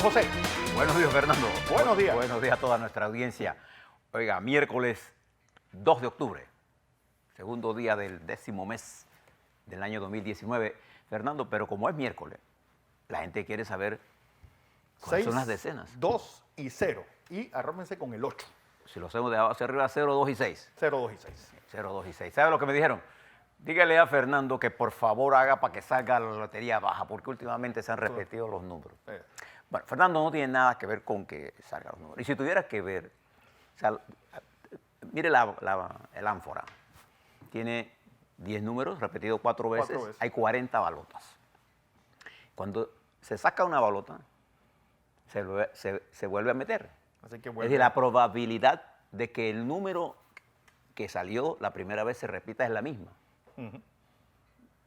José. Buenos días, Fernando. Buenos días. Buenos días a toda nuestra audiencia. Oiga, miércoles 2 de octubre, segundo día del 10º mes del año 2019. Fernando, pero como es miércoles, la gente quiere saber cuáles son las decenas. 2 y 0. Y arrómense con el 8. Si lo hacemos de abajo hacia arriba, 0, 2 y 6. 0, 2 y 6. 0, 2 y 6. ¿Sabe lo que me dijeron? Dígale a Fernando que por favor haga para que salga la lotería baja, porque últimamente se han repetido los números. Bueno, Fernando no tiene nada que ver con que salgan los números. Y si tuviera que ver, o sea, mire el ánfora. Tiene 10 números repetidos 4 veces, hay 40 balotas. Cuando se saca una balota, se vuelve a meter. Así que Es decir, la probabilidad de que el número que salió la primera vez se repita es la misma.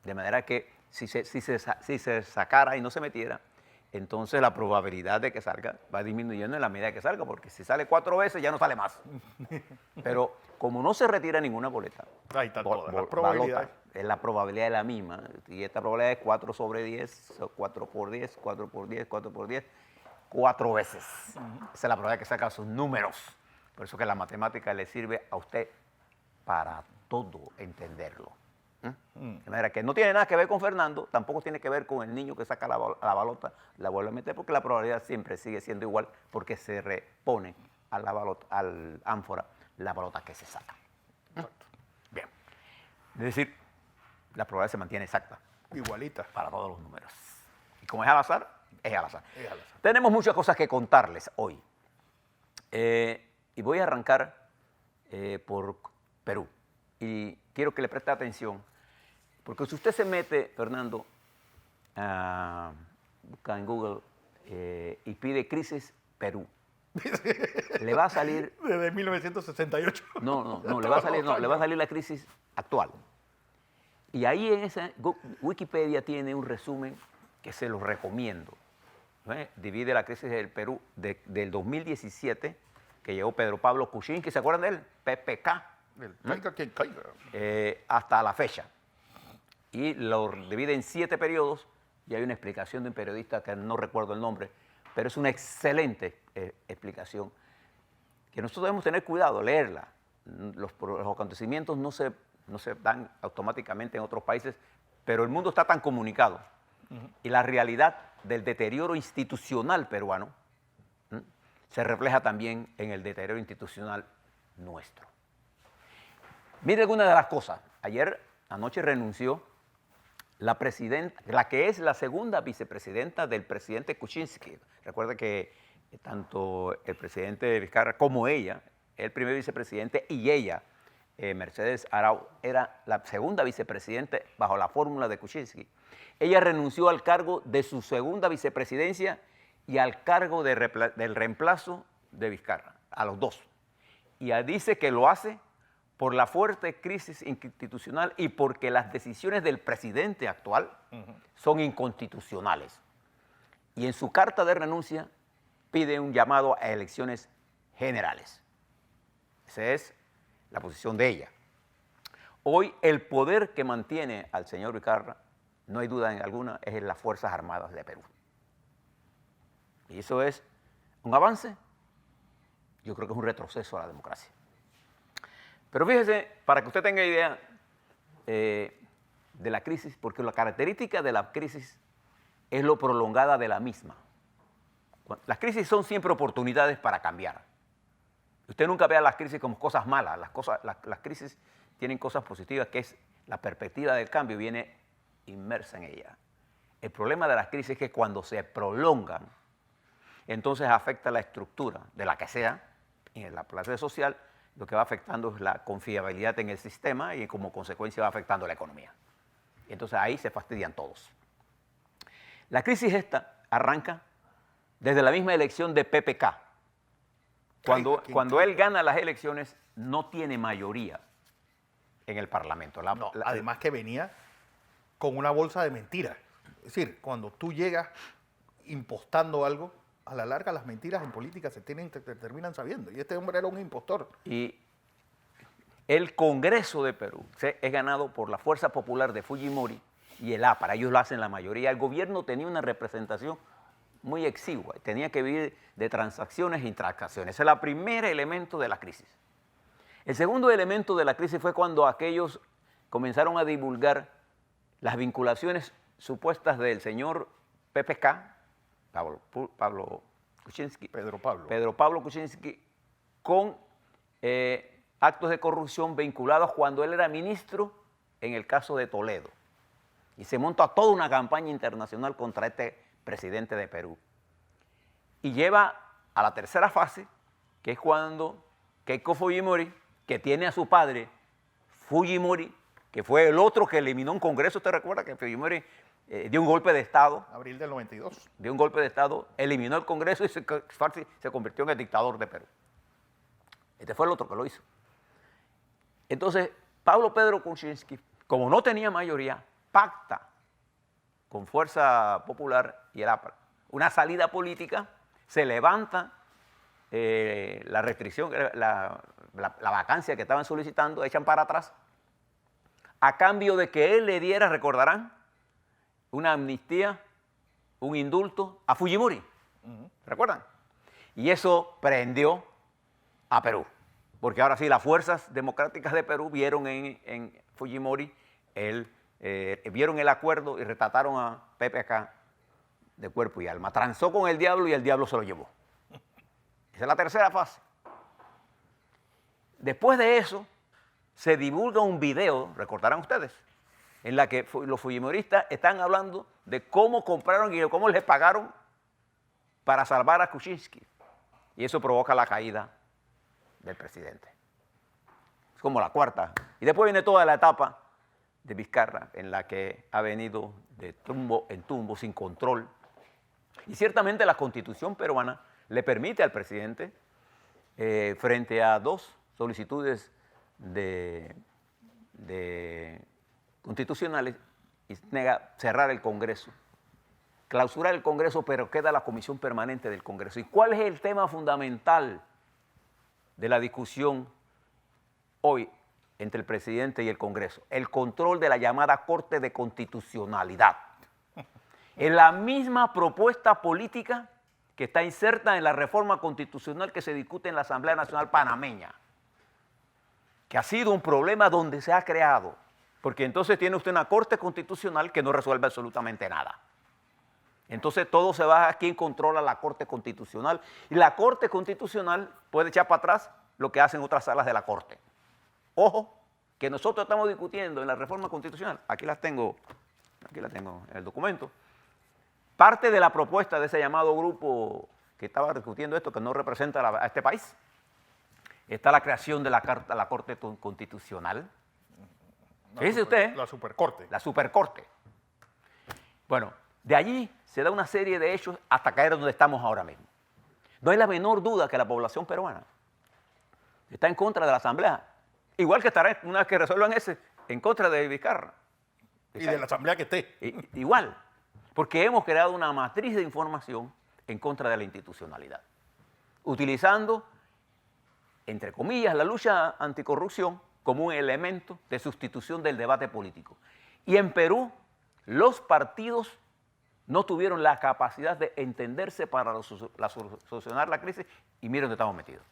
De manera que si se sacara y no se metiera, entonces la probabilidad de que salga va disminuyendo en la medida que salga, porque si sale 4 veces ya no sale más. Pero como no se retira ninguna boleta, ahí está toda la probabilidad. La probabilidad es la misma. Y esta probabilidad es 4 sobre 10, 4 por 10, 4 por 10, 4 por 10, 4 veces. Esa es la probabilidad que saca sus números. Por eso que la matemática le sirve a usted para todo entenderlo. De manera que no tiene nada que ver con Fernando, tampoco tiene que ver con el niño que saca la balota, la vuelve a meter, porque la probabilidad siempre sigue siendo igual, porque se repone a la balota, al ánfora, la balota que se saca. Bien. Es decir, la probabilidad se mantiene exacta. Igualita. Para todos los números. Y como es al azar, es al azar. Es al azar. Tenemos muchas cosas que contarles hoy. Y voy a arrancar por Perú. Y quiero que le preste atención. Porque si usted se mete, Fernando, busca en Google y pide crisis Perú, le va a salir... Desde 1968. No, le va a salir la crisis actual. Y ahí en esa Wikipedia tiene un resumen que se los recomiendo. Divide la crisis del Perú del 2017, que llegó Pedro Pablo Kuczynski, ¿se acuerdan de él? PPK. Caiga quien caiga. Hasta la fecha. Y lo divide en 7 periodos, y hay una explicación de un periodista que no recuerdo el nombre, pero es una excelente explicación, que nosotros debemos tener cuidado, leerla. Los acontecimientos no se dan automáticamente en otros países, pero el mundo está tan comunicado, y la realidad del deterioro institucional peruano se refleja también en el deterioro institucional nuestro. Mire algunas de las cosas. Anoche renunció la presidenta, la que es la segunda vicepresidenta del presidente Kuczynski. Recuerda que tanto el presidente Vizcarra como ella, el primer vicepresidente, y ella, Mercedes Arauz, era la segunda vicepresidenta bajo la fórmula de Kuczynski. Ella renunció al cargo de su segunda vicepresidencia y al cargo del reemplazo de Vizcarra, a los dos. Y dice que lo hace por la fuerte crisis institucional y porque las decisiones del presidente actual son inconstitucionales. Y en su carta de renuncia pide un llamado a elecciones generales. Esa es la posición de ella. Hoy el poder que mantiene al señor Vizcarra, no hay duda en alguna, es en las Fuerzas Armadas de Perú. Y eso es un avance, yo creo que es un retroceso a la democracia. Pero fíjese, para que usted tenga idea de la crisis, porque la característica de la crisis es lo prolongada de la misma. Las crisis son siempre oportunidades para cambiar. Usted nunca vea las crisis como cosas malas. Las crisis tienen cosas positivas, que es la perspectiva del cambio, viene inmersa en ella. El problema de las crisis es que cuando se prolongan, entonces afecta la estructura de la que sea, en la clase social, lo que va afectando es la confiabilidad en el sistema y como consecuencia va afectando la economía. Y entonces ahí se fastidian todos. La crisis esta arranca desde la misma elección de PPK. Cuando él gana las elecciones, no tiene mayoría en el Parlamento. Además que venía con una bolsa de mentiras. Es decir, cuando tú llegas impostando algo, a la larga las mentiras en política se terminan sabiendo. Y este hombre era un impostor. Y el Congreso de Perú es ganado por la Fuerza Popular de Fujimori y el APRA. Ellos lo hacen la mayoría. El gobierno tenía una representación muy exigua. Tenía que vivir de transacciones e intransacciones. Ese es el primer elemento de la crisis. El segundo elemento de la crisis fue cuando aquellos comenzaron a divulgar las vinculaciones supuestas del señor PPK, Pablo Kuczynski, Pedro Pablo. Pedro Pablo Kuczynski, con actos de corrupción vinculados cuando él era ministro en el caso de Toledo. Y se monta toda una campaña internacional contra este presidente de Perú. Y lleva a la tercera fase, que es cuando Keiko Fujimori, que tiene a su padre, Fujimori, que fue el otro que eliminó un congreso, ¿usted recuerda que Fujimori dio un golpe de Estado? Abril del 92. Dio un golpe de Estado, eliminó el congreso y se convirtió en el dictador de Perú. Este fue el otro que lo hizo. Entonces, Pablo Pedro Kuczynski, como no tenía mayoría, pacta con Fuerza Popular y era una salida política, se levanta la restricción, la vacancia que estaban solicitando, echan para atrás, a cambio de que él le diera, recordarán, una amnistía, un indulto a Fujimori. ¿Recuerdan? Y eso prendió a Perú, porque ahora sí las fuerzas democráticas de Perú vieron en Fujimori vieron el acuerdo y retrataron a PPK de cuerpo y alma. Transó con el diablo y el diablo se lo llevó. Esa es la tercera fase. Después de eso, se divulga un video, recordarán ustedes, en la que los fujimoristas están hablando de cómo compraron y de cómo les pagaron para salvar a Kuczynski. Y eso provoca la caída del presidente. Es como la cuarta. Y después viene toda la etapa de Vizcarra, en la que ha venido de tumbo en tumbo, sin control. Y ciertamente la Constitución peruana le permite al presidente, frente a dos solicitudes constitucionales, y cerrar el Congreso, clausurar el Congreso, pero queda la Comisión Permanente del Congreso. ¿Y cuál es el tema fundamental de la discusión hoy entre el presidente y el Congreso? El control de la llamada Corte de Constitucionalidad. En la misma propuesta política que está inserta en la reforma constitucional que se discute en la Asamblea Nacional Panameña, que ha sido un problema donde se ha creado, porque entonces tiene usted una Corte Constitucional que no resuelve absolutamente nada. Entonces todo se va a quien controla la Corte Constitucional, y la Corte Constitucional puede echar para atrás lo que hacen otras salas de la Corte. Ojo, que nosotros estamos discutiendo en la reforma constitucional, aquí la tengo en el documento, parte de la propuesta de ese llamado grupo que estaba discutiendo esto, que no representa a este país, está la creación de la Corte Constitucional. Fíjese usted. La Supercorte. La Supercorte. Bueno, de allí se da una serie de hechos hasta caer donde estamos ahora mismo. No hay la menor duda que la población peruana está en contra de la Asamblea. Igual que estará, una vez que resuelvan ese, en contra de Vizcarra. Y de la Asamblea que esté. Igual, porque hemos creado una matriz de información en contra de la institucionalidad, utilizando, entre comillas, la lucha anticorrupción como un elemento de sustitución del debate político. Y en Perú, los partidos no tuvieron la capacidad de entenderse para solucionar la crisis, y miren dónde estamos metidos.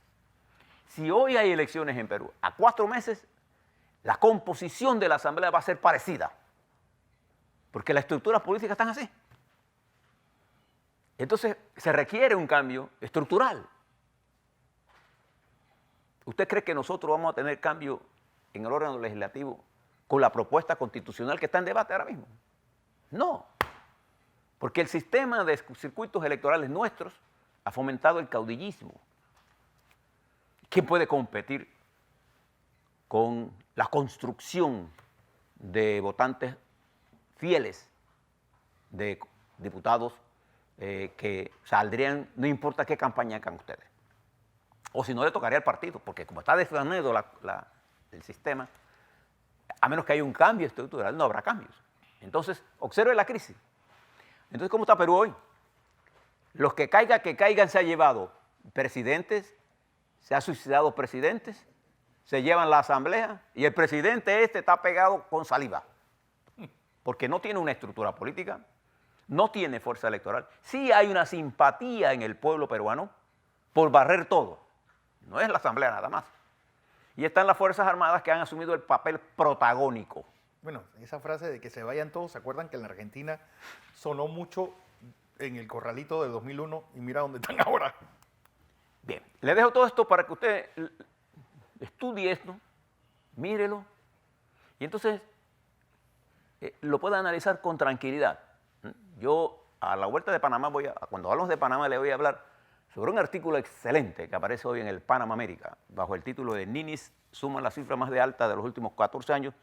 Si hoy hay elecciones en Perú, a 4 meses, la composición de la Asamblea va a ser parecida, porque las estructuras políticas están así. Entonces, se requiere un cambio estructural. ¿Usted cree que nosotros vamos a tener cambio en el órgano legislativo con la propuesta constitucional que está en debate ahora mismo? No, porque el sistema de circuitos electorales nuestros ha fomentado el caudillismo. ¿Quién puede competir con la construcción de votantes fieles, de diputados que saldrían, no importa qué campaña hagan ustedes? O si no, le tocaría al partido, porque como está desflanado el sistema, a menos que haya un cambio estructural, no habrá cambios. Entonces, observe la crisis. Entonces, ¿cómo está Perú hoy? Los que caigan se ha llevado presidentes, se ha suicidado presidentes, se llevan la asamblea y el presidente está pegado con saliva, porque no tiene una estructura política, no tiene fuerza electoral. Sí hay una simpatía en el pueblo peruano por barrer todo. No es la Asamblea nada más. Y están las Fuerzas Armadas que han asumido el papel protagónico. Bueno, esa frase de que se vayan todos, ¿se acuerdan que en la Argentina sonó mucho en el corralito del 2001 y mira dónde están ahora? Bien, le dejo todo esto para que usted estudie esto, mírelo, y entonces lo pueda analizar con tranquilidad. Yo a la vuelta de Panamá cuando hablamos de Panamá le voy a hablar sobre un artículo excelente que aparece hoy en el Panama América, bajo el título de Ninis suma la cifra más de alta de los últimos 14 años,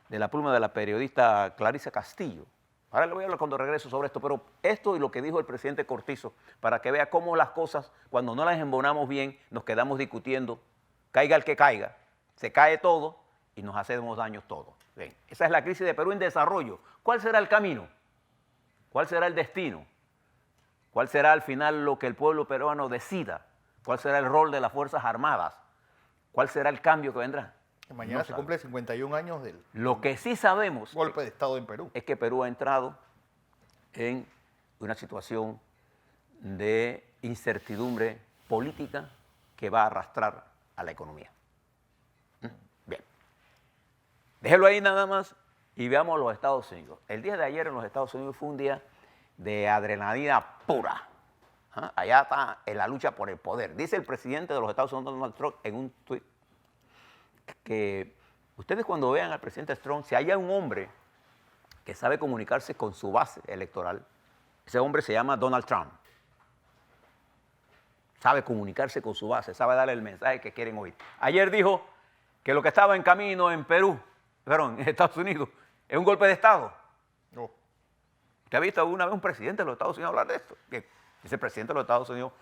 de la pluma de la periodista Clarisa Castillo. Ahora le voy a hablar cuando regreso sobre esto, pero esto y lo que dijo el presidente Cortizo, para que vea cómo las cosas, cuando no las embonamos bien, nos quedamos discutiendo, caiga el que caiga, se cae todo y nos hacemos daños todos. Bien, esa es la crisis de Perú en desarrollo. ¿Cuál será el camino? ¿Cuál será el destino? ¿Cuál será al final lo que el pueblo peruano decida? ¿Cuál será el rol de las Fuerzas Armadas? ¿Cuál será el cambio que vendrá? Mañana se cumple 51 años del Lo que sí sabemos golpe de Estado en Perú. es que Perú ha entrado en una situación de incertidumbre política que va a arrastrar a la economía. Bien. Déjelo ahí nada más y veamos los Estados Unidos. El día de ayer en los Estados Unidos fue un día de adrenalina pura. Allá está en la lucha por el poder. Dice el presidente de los Estados Unidos, Donald Trump, en un tuit, que ustedes cuando vean al presidente Trump, si hay un hombre que sabe comunicarse con su base electoral, ese hombre se llama Donald Trump. Sabe comunicarse con su base, sabe darle el mensaje que quieren oír. Ayer dijo que lo que estaba en camino en en Estados Unidos, es un golpe de Estado. No. ¿Usted ha visto alguna vez un presidente de los Estados Unidos hablar de esto? Bien, dice el presidente de los Estados Unidos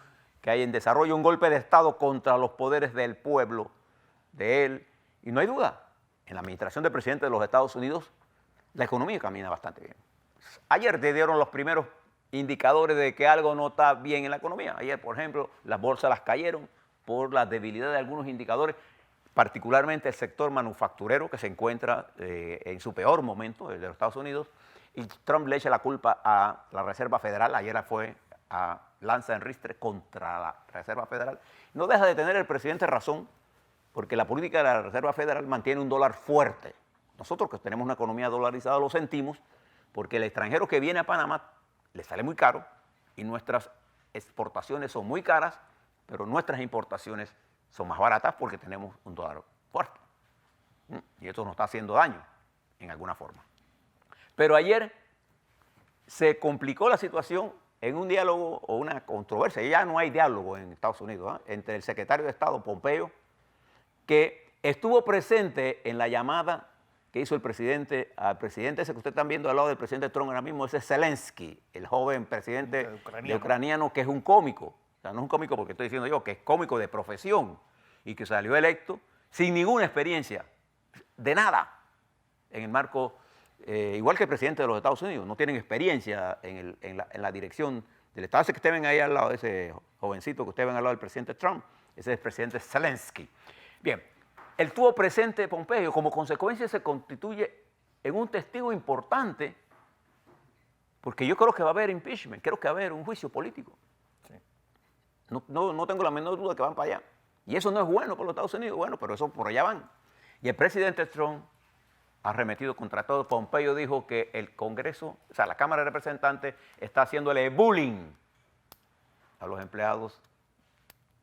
que hay en desarrollo un golpe de Estado contra los poderes del pueblo, de él. Y no hay duda, en la administración del presidente de los Estados Unidos, la economía camina bastante bien. Ayer te dieron los primeros indicadores de que algo no está bien en la economía. Ayer, por ejemplo, las bolsas las cayeron por la debilidad de algunos indicadores, particularmente el sector manufacturero que se encuentra en su peor momento, el de los Estados Unidos, y Trump le echa la culpa a la Reserva Federal. Ayer fue a lanza en ristre contra la Reserva Federal. No deja de tener el presidente razón, porque la política de la Reserva Federal mantiene un dólar fuerte. Nosotros que tenemos una economía dolarizada lo sentimos, porque el extranjero que viene a Panamá le sale muy caro y nuestras exportaciones son muy caras, pero nuestras importaciones son más baratas porque tenemos un dólar fuerte. Y esto nos está haciendo daño en alguna forma. Pero ayer se complicó la situación en un diálogo o una controversia. Ya no hay diálogo en Estados Unidos entre el secretario de Estado, Pompeo, que estuvo presente en la llamada que hizo el presidente, al presidente ese que ustedes están viendo al lado del presidente Trump ahora mismo, ese es Zelensky, el joven presidente ucraniano, que es un cómico. O sea, no es un cómico porque estoy diciendo yo, que es cómico de profesión y que salió electo sin ninguna experiencia, de nada, en el marco, igual que el presidente de los Estados Unidos, no tienen experiencia en la dirección del Estado. Ese que ustedes ven ahí al lado, ese jovencito que ustedes ven al lado del presidente Trump, ese es el presidente Zelensky. Bien, él tuvo presente Pompeo, como consecuencia se constituye en un testigo importante, porque yo creo que va a haber impeachment, creo que va a haber un juicio político. Sí. No tengo la menor duda que van para allá. Y eso no es bueno para los Estados Unidos, bueno, pero eso por allá van. Y el presidente Trump ha arremetido contra todo. Pompeo dijo que el Congreso, o sea, la Cámara de Representantes está haciéndole bullying a los empleados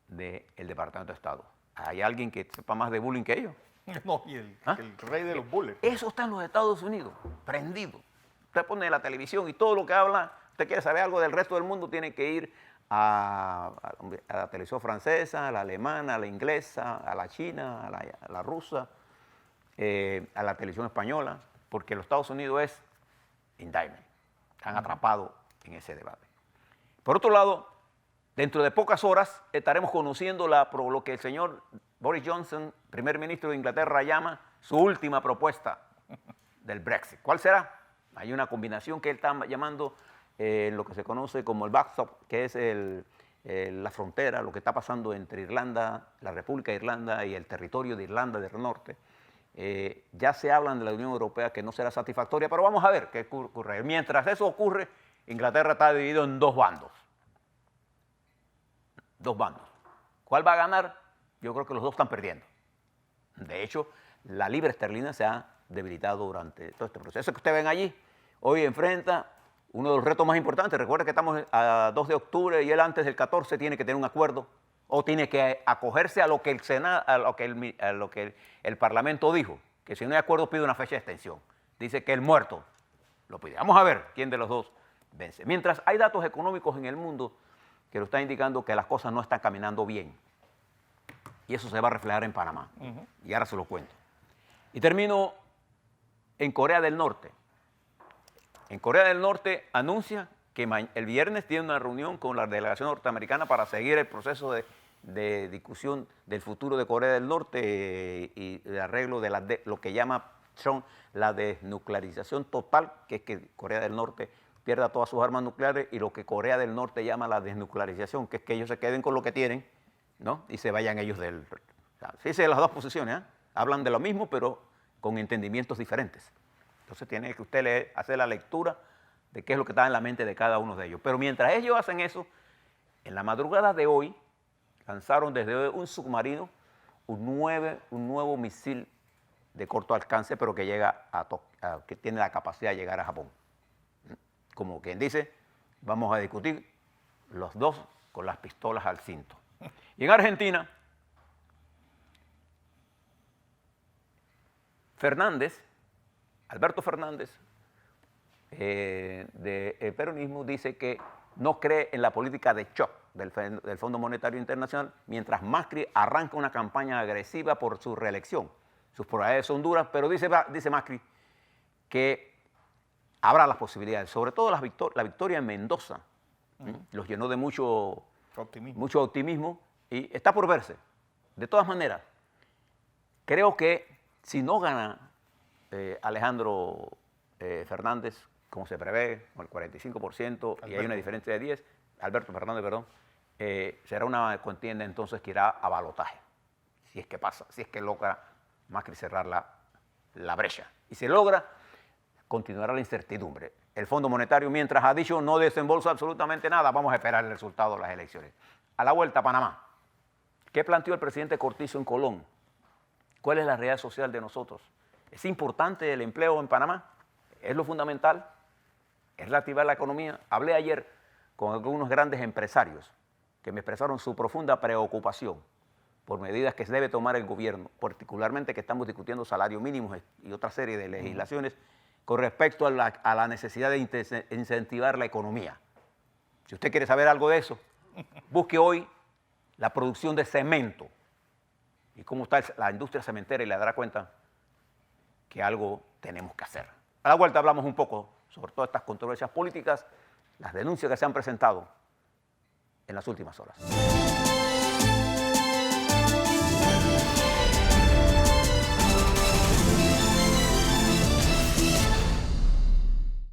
del Departamento de Estado. ¿Hay alguien que sepa más de bullying que ellos? No, y el rey de los bullets. Eso está en los Estados Unidos, prendido. Usted pone la televisión y todo lo que habla, usted quiere saber algo del resto del mundo, tiene que ir a la televisión francesa, a la alemana, a la inglesa, a la china, a la rusa, a la televisión española, porque los Estados Unidos es indictment. Están atrapados en ese debate. Por otro lado, dentro de pocas horas estaremos conociendo lo que el señor Boris Johnson, primer ministro de Inglaterra, llama su última propuesta del Brexit. ¿Cuál será? Hay una combinación que él está llamando lo que se conoce como el backstop, que es la frontera, lo que está pasando entre Irlanda, la República de Irlanda y el territorio de Irlanda del Norte. Ya se hablan de la Unión Europea que no será satisfactoria, pero vamos a ver qué ocurre. Mientras eso ocurre, Inglaterra está dividido en dos bandos. Dos bandos. ¿Cuál va a ganar? Yo creo que los dos están perdiendo. De hecho, la libra esterlina se ha debilitado durante todo este proceso que ustedes ven allí. Hoy enfrenta uno de los retos más importantes. Recuerden que estamos a 2 de octubre y él antes del 14 tiene que tener un acuerdo o tiene que acogerse a lo que el Senado, a lo que el Parlamento dijo, que si no hay acuerdo pide una fecha de extensión. Dice que el muerto lo pide. Vamos a ver quién de los dos vence. Mientras hay datos económicos en el mundo que lo están indicando que las cosas no están caminando bien. Y eso se va a reflejar en Panamá. Y ahora se lo cuento. Y termino en Corea del Norte. En Corea del Norte anuncia que el viernes tiene una reunión con la delegación norteamericana para seguir el proceso de discusión del futuro de Corea del Norte y el arreglo de lo que llama Trump la desnuclearización total, que es que Corea del Norte pierda todas sus armas nucleares, y lo que Corea del Norte llama la desnuclearización, que es que ellos se queden con lo que tienen, ¿no? Y se vayan ellos del... Fíjense las dos posiciones, ¿eh? Hablan de lo mismo, pero con entendimientos diferentes. Entonces tiene que usted hacer la lectura de qué es lo que está en la mente de cada uno de ellos. Pero mientras ellos hacen eso, en la madrugada de hoy, lanzaron desde un submarino un nuevo misil de corto alcance, pero que llega que tiene la capacidad de llegar a Japón. Como quien dice, vamos a discutir los dos con las pistolas al cinto. Y en Argentina, Alberto Fernández, del peronismo, dice que no cree en la política de shock del Fondo Monetario Internacional, mientras Macri arranca una campaña agresiva por su reelección. Sus probabilidades son duras, pero dice Macri que habrá las posibilidades, sobre todo la victoria en Mendoza, los llenó de mucho optimismo y está por verse. De todas maneras, creo que si no gana Alejandro Fernández, como se prevé, con el 45%, y hay una diferencia de 10, Alberto Fernández, perdón, será una contienda entonces que irá a balotaje, si es que pasa, si es que logra Macri cerrar la brecha. Y si logra, continuará la incertidumbre. El Fondo Monetario, mientras ha dicho, no desembolsa absolutamente nada. Vamos a esperar el resultado de las elecciones. A la vuelta a Panamá. ¿Qué planteó el presidente Cortizo en Colón? ¿Cuál es la realidad social de nosotros? ¿Es importante el empleo en Panamá? ¿Es lo fundamental? ¿Es reactivar la economía? Hablé ayer con algunos grandes empresarios que me expresaron su profunda preocupación por medidas que se debe tomar el gobierno, particularmente que estamos discutiendo salarios mínimos y otra serie de legislaciones con respecto a la necesidad de incentivar la economía. Si usted quiere saber algo de eso, busque hoy la producción de cemento y cómo está la industria cementera y le dará cuenta que algo tenemos que hacer. A la vuelta hablamos un poco sobre todas estas controversias políticas, las denuncias que se han presentado en las últimas horas.